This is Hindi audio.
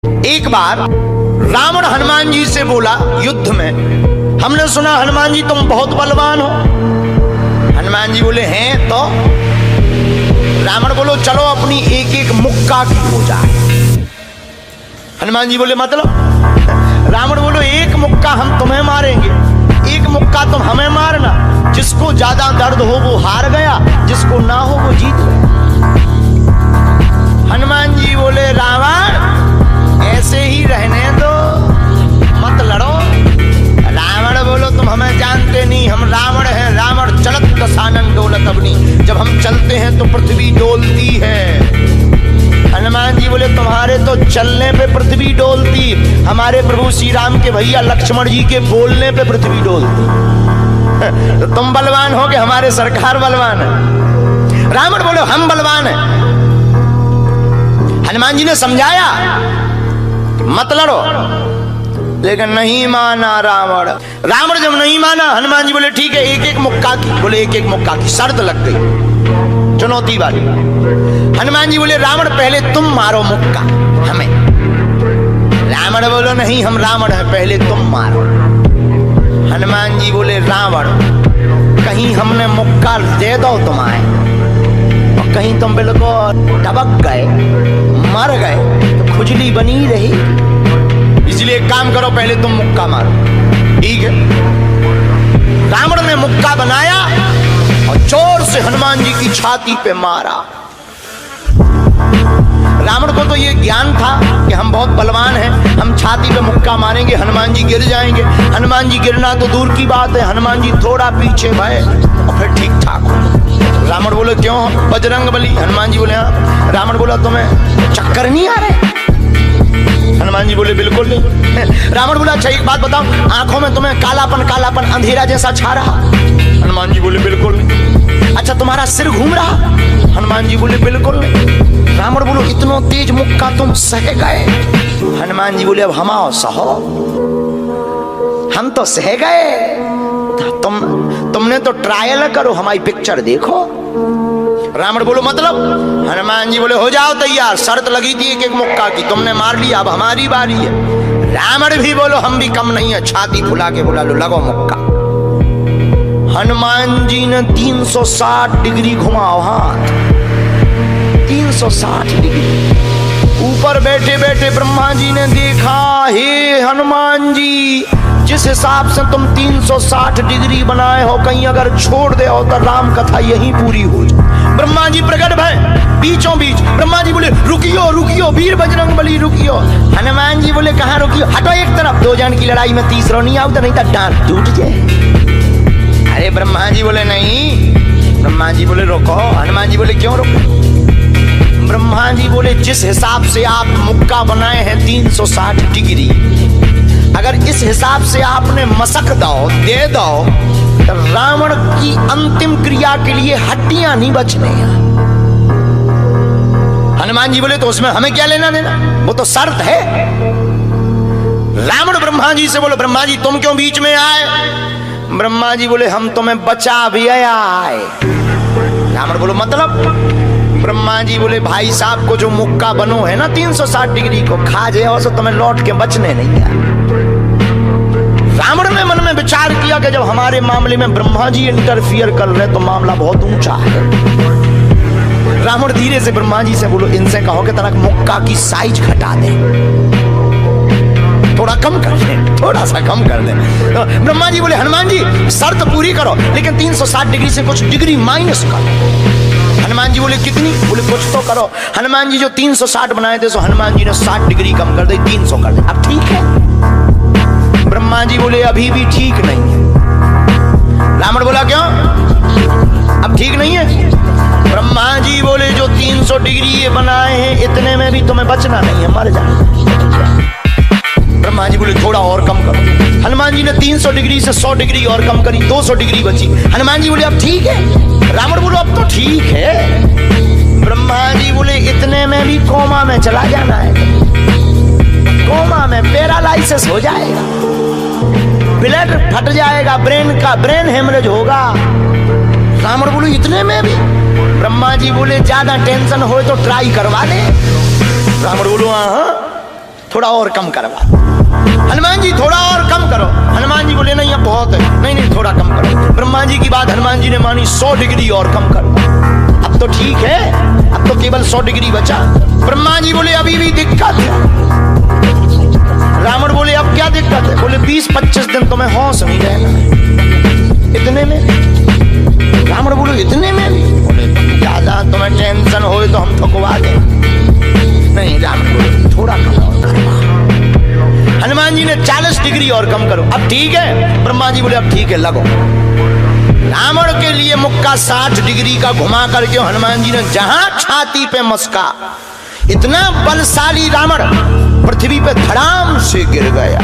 एक बार रावण हनुमान जी से बोला युद्ध में, हमने सुना हनुमान जी तुम बहुत बलवान हो। हनुमान जी बोले हैं तो। रावण बोलो चलो अपनी एक एक मुक्का की हो जाए। हनुमान जी बोले मतलब? रावण बोलो एक मुक्का हम तुम्हें मारेंगे, एक मुक्का तुम हमें मारना। जिसको ज्यादा दर्द हो वो हार गया, जिसको ना हो वो जीत गया। हनुमान जी बोले रावण ऐसे ही रहने दो, मत लड़ो। रावण बोलो तुम हमें जानते नहीं, हम रावण हैं। रावण चलत दसानन डोलत अवनी, जब हम चलते हैं तो पृथ्वी डोलती है। हनुमान जी बोले तुम्हारे तो चलने पे पृथ्वी डोलती, हमारे प्रभु श्री राम के भैया लक्ष्मण जी के बोलने पे पृथ्वी डोलती। तो तुम बलवान हो कि हमारे सरकार बलवान है? रावण बोले हम बलवान हैं। हनुमान जी ने समझाया मत लड़ो, लेकिन नहीं माना रावण। रावण जब नहीं माना, हनुमान जी बोले ठीक है एक एक मुक्का की। बोले एक एक मुक्का की शर्त लग गई, चुनौती वाली। हनुमान जी बोले रावण पहले तुम मारो मुक्का हमें। रावण बोलो नहीं हम रावण हैं, पहले तुम मारो। हनुमान जी बोले रावण कहीं हमने मुक्का दे दो तुम्हारे और कहीं तुम बिल्कुल टबक गए मर गए तो खुजली बनी रही, इसलिए एक काम करो पहले तुम मुक्का मारो। ठीक है। रावण ने मुक्का बनाया और जोर से हनुमान जी की छाती पे मारा। रावण को तो ये ज्ञान था कि हम बहुत बलवान हैं, हम छाती पे मुक्का मारेंगे हनुमान जी गिर जाएंगे। हनुमान जी गिरना तो दूर की बात है, हनुमान जी थोड़ा पीछे भय और फिर ठीक ठाक हो। रावण बोले क्यों बजरंग बली? हनुमान जी बोले हाँ। रावण बोला तुम्हें चक्कर नहीं आ रहे? हनुमान जी बोले बिल्कुल नहीं। रावण बोला अच्छा एक बात बताओ, आंखों में तुम्हें कालापन कालापन अंधेरा जैसा छा रहा? हनुमान जी बोले बिल्कुल नहीं। अच्छा तुम्हारा सिर घूम रहा? हनुमान जी बोले बिल्कुल नहीं। रावण बोलो इतना तेज मुक्का तुम सह गए? हनुमान जी बोले अब हम आओ सहो, हम तो सह गए, तुमने तो ट्रायल करो, हमारी पिक्चर देखो। रावण बोलो मतलब? हनुमान जी बोले हो जाओ तैयार, शर्त लगी थी एक एक मुक्का की, तुमने मार लिया, अब हमारी बारी है। रावण भी बोलो हम भी कम नहीं है, छाती फुला के बोला लो लगो मुक्का। हनुमान जी ने 360 डिग्री घुमाओ हाथ, 360 डिग्री। ऊपर बैठे बैठे ब्रह्मा जी ने देखा, हे हनुमान जी जिस हिसाब से तुम 360 डिग्री बनाए हो, कहीं अगर छोड़ दे हो तो राम कथा यहीं पूरी हो जाए। ब्रह्मा जी प्रकट भय बीचों बीच। ब्रह्मा जी बोले रुकियो रुकियो वीर बजरंग बली रुकियो। हनुमान जी बोले कहाँ रुकियो, हटो एक तरफ, दो जन की लड़ाई में तीसरा नहीं आओ, नहीं तो डांट टूट जाए। अरे ब्रह्मा जी बोले नहीं। ब्रह्मा जी बोले रोको। हनुमान जी बोले क्यों रोको? ब्रह्मा जी बोले जिस हिसाब से आप मुक्का बनाए हैं 360 डिग्री, अगर इस हिसाब से आपने मसक दो दे दो तो रावण की अंतिम क्रिया के लिए हड्डियां नहीं बचने। हनुमान जी बोले तो उसमें हमें क्या लेना देना, वो तो शर्त है। रावण ब्रह्मा जी से बोले ब्रह्मा जी तुम क्यों बीच में आए? ब्रह्मा जी बोले हम तुम्हें बचा भी आए। रावण बोलो मतलब? ब्रह्मा जी बोले भाई साहब को जो मुक्का बनो है ना 360 डिग्री को, खा जाओ तो तुम्हें लौट के बचने नहीं है। रावण ने मन में विचार किया कि जब हमारे मामले में ब्रह्मा जी इंटरफियर कर रहे तो मामला बहुत ऊंचा है। रावण धीरे से ब्रह्मा जी से बोलो इनसे कहो कि तनक मुक्का की साइज घटा दे, थोड़ा कम कर दे, थोड़ा सा कम कर दे। तो ब्रह्मा जी बोले हनुमान जी शर्त पूरी करो, लेकिन 360 डिग्री से कुछ डिग्री माइनस करो। हनुमान जी बोले कितनी? बोले कुछ तो करो। हनुमान जी जो 360 बनाए थे सो हनुमान जी ने 60 डिग्री कम कर दी, 300 कर दे। अब ठीक है? ब्रह्मा जी बोले अभी भी ठीक नहीं है। रावण बोला क्यों अब ठीक नहीं है? ब्रह्मा जी बोले जो 300 डिग्री ये बनाए हैं इतने में भी तुम्हें बचना नहीं है, मर जाना। ब्रह्मा जी बोले थोड़ा और कम करो। हनुमान जी ने 300 डिग्री से 100 डिग्री और कम करी, 200 डिग्री बची। हनुमान जी बोले अब ठीक है? रावण बोलो अब तो ठीक है। ब्रह्मा जी बोले इतने में भी कोमा में चला जाना है, कोमा में पैरालाइसिस हो जाएगा, ब्लड फट जाएगा, ब्रेन हेमरेज होगा। रावण बोलो इतने में भी? ब्रह्मा जी बोले ज्यादा टेंशन हो तो ट्राई करवा ले। रावण बोलो हाँ थोड़ा और कम करवा। हनुमान जी थोड़ा और कम करो। हनुमान जी बोले नहीं अब बहुत है, नहीं नहीं थोड़ा कम करो। ब्रह्मा जी की बात हनुमान जी ने मानी, 100 डिग्री और कम करो। अब तो ठीक है, अब तो केवल 100 डिग्री बचा। ब्रह्मा जी बोले अभी भी दिक्कत है। रावण बोले अब क्या दिक्कत है? बोले 20-25 दिन तो मैं होश नहीं रहना। इतने में? रावण बोले इतने में भी? बोले ज्यादा तुम्हें टेंशन हो तो हम ठुकवा दें। नहीं, रावण बोले थोड़ा कम और करो। हनुमान जी ने 40 डिग्री और कम करो। अब ठीक है? ब्रह्मा जी बोले अब ठीक है लगो। रावण के लिए मुक्का 60 डिग्री का घुमा करके हनुमान जी ने जहां छाती पे मस्का, इतना बलशाली रावण पृथ्वी पे धड़ाम से गिर गया।